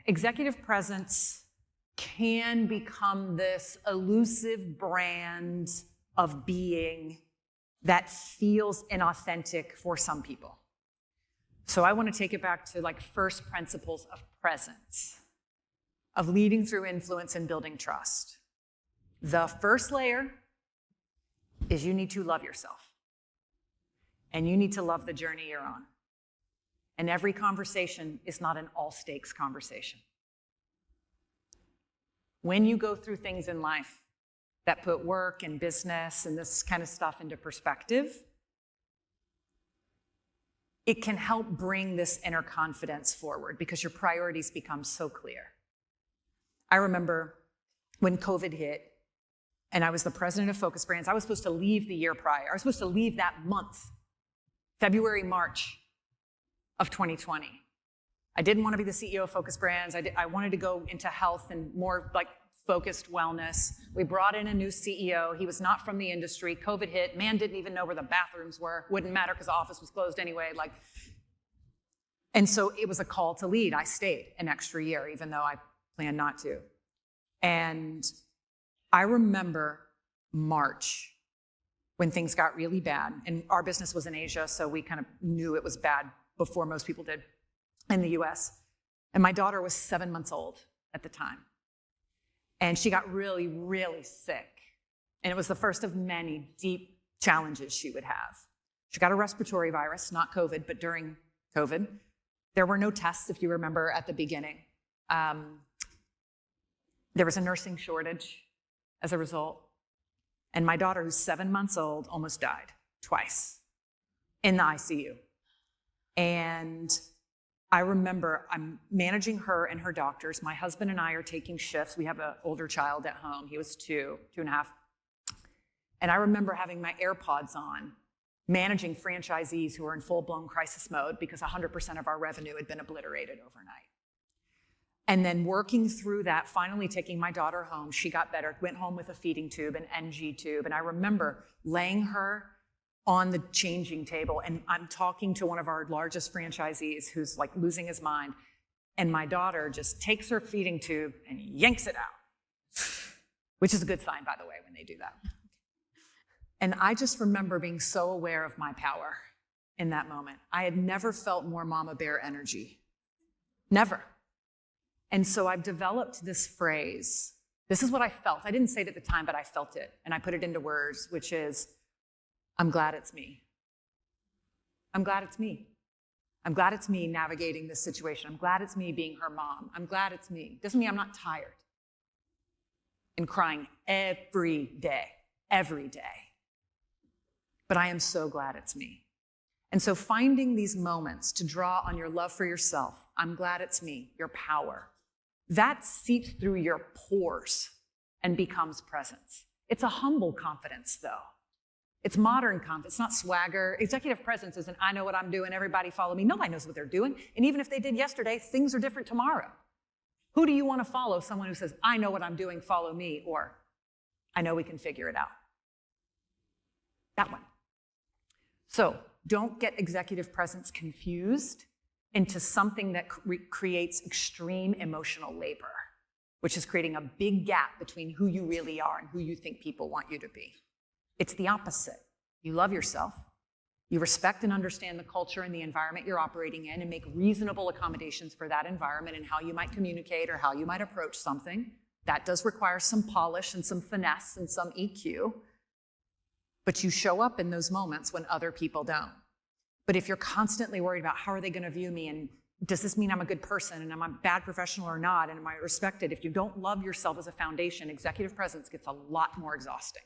executive presence can become this elusive brand of being that feels inauthentic for some people. So I want to take it back to like first principles of presence, of leading through influence and building trust. The first layer is you need to love yourself. And you need to love the journey you're on. And every conversation is not an all-stakes conversation. When you go through things in life that put work and business and this kind of stuff into perspective, it can help bring this inner confidence forward because your priorities become so clear. I remember when COVID hit and I was the president of Focus Brands, I was supposed to leave the year prior. I was supposed to leave that month, February, March of 2020. I didn't want to be the CEO of Focus Brands. I wanted to go into health and more like focused wellness. We brought in a new CEO. He was not from the industry. COVID hit. Man didn't even know where the bathrooms were. Wouldn't matter because the office was closed anyway. And so it was a call to lead. I stayed an extra year, even though I planned not to. And I remember March when things got really bad. And our business was in Asia, so we kind of knew it was bad before most people did in the US. And my daughter was 7 months old at the time. And she got really, really sick. And it was the first of many deep challenges she would have. She got a respiratory virus, not COVID, but during COVID. There were no tests, if you remember, at the beginning. There was a nursing shortage as a result. And my daughter, who's 7 months old, almost died twice in the ICU. And I remember I'm managing her and her doctors. My husband and I are taking shifts. We have an older child at home. He was 2.5. And I remember having my AirPods on, managing franchisees who were in full-blown crisis mode because 100% of our revenue had been obliterated overnight. And then working through that, finally taking my daughter home. She got better, went home with a feeding tube, an NG tube. And I remember laying her on the changing table, and I'm talking to one of our largest franchisees who's like losing his mind, and my daughter just takes her feeding tube and yanks it out, which is a good sign, by the way, when they do that. And I just remember being so aware of my power in that moment. I had never felt more mama bear energy, never. And so I've developed this phrase. This is what I felt. I didn't say it at the time, but I felt it, and I put it into words, which is, I'm glad it's me. I'm glad it's me. I'm glad it's me navigating this situation. I'm glad it's me being her mom. I'm glad it's me. Doesn't mean I'm not tired and crying every day. But I am so glad it's me. And so finding these moments to draw on your love for yourself, I'm glad it's me, your power, that seeps through your pores and becomes presence. It's a humble confidence, though. It's modern confidence, it's not swagger. Executive presence isn't, I know what I'm doing, everybody follow me. Nobody knows what they're doing. And even if they did yesterday, things are different tomorrow. Who do you want to follow? Someone who says, I know what I'm doing, follow me, or I know we can figure it out. That one. So don't get executive presence confused into something that creates extreme emotional labor, which is creating a big gap between who you really are and who you think people want you to be. It's the opposite. You love yourself. You respect and understand the culture and the environment you're operating in and make reasonable accommodations for that environment and how you might communicate or how you might approach something. That does require some polish and some finesse and some EQ. But you show up in those moments when other people don't. But if you're constantly worried about how are they going to view me and does this mean I'm a good person and am I a bad professional or not and am I respected, if you don't love yourself as a foundation, executive presence gets a lot more exhausting.